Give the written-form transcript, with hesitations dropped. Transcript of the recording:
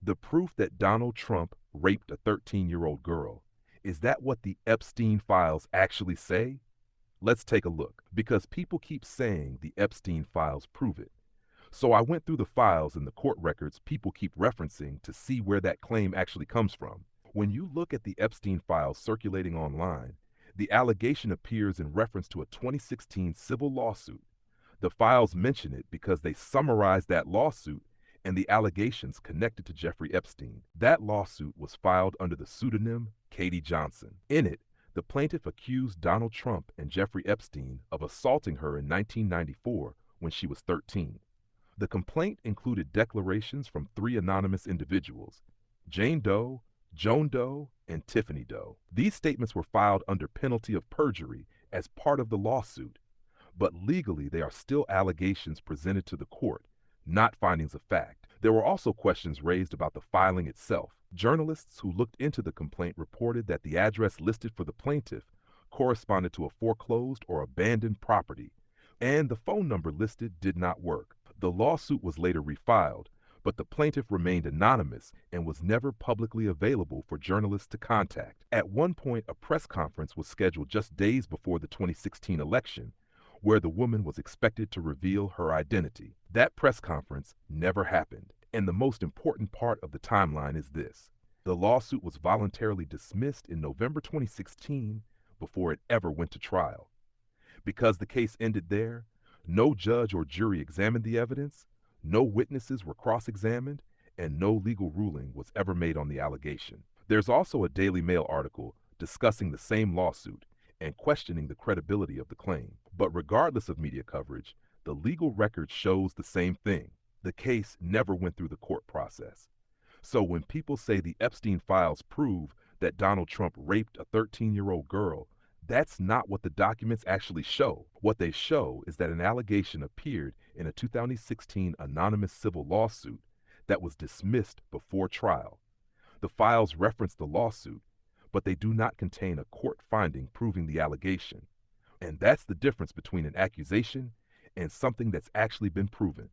The proof that Donald Trump raped a 13-year-old girl. Is that what the Epstein files actually say? Let's take a look, because people keep saying the Epstein files prove it. So I went through the files and the court records people keep referencing to see where that claim actually comes from. When you look at the Epstein files circulating online, the allegation appears in reference to a 2016 civil lawsuit. The files mention it because they summarize that lawsuit and the allegations connected to Jeffrey Epstein. That lawsuit was filed under the pseudonym Katie Johnson. In it, the plaintiff accused Donald Trump and Jeffrey Epstein of assaulting her in 1994 when she was 13. The complaint included declarations from three anonymous individuals: Jane Doe, Joan Doe, and Tiffany Doe. These statements were filed under penalty of perjury as part of the lawsuit, but legally they are still allegations presented to the court, not findings of fact. There were also questions raised about the filing itself. Journalists who looked into the complaint reported that the address listed for the plaintiff corresponded to a foreclosed or abandoned property, and the phone number listed did not work. The lawsuit was later refiled, but the plaintiff remained anonymous and was never publicly available for journalists to contact. At one point, a press conference was scheduled just days before the 2016 election, where the woman was expected to reveal her identity. That press conference never happened. And the most important part of the timeline is this: the lawsuit was voluntarily dismissed in November 2016 before it ever went to trial. Because the case ended there, no judge or jury examined the evidence, no witnesses were cross-examined, and no legal ruling was ever made on the allegation. There's also a Daily Mail article discussing the same lawsuit and questioning the credibility of the claim. But regardless of media coverage, the legal record shows the same thing. The case never went through the court process. So when people say the Epstein files prove that Donald Trump raped a 13-year-old girl, that's not what the documents actually show. What they show is that an allegation appeared in a 2016 anonymous civil lawsuit that was dismissed before trial. The files reference the lawsuit, but they do not contain a court finding proving the allegation. And that's the difference between an accusation and something that's actually been proven.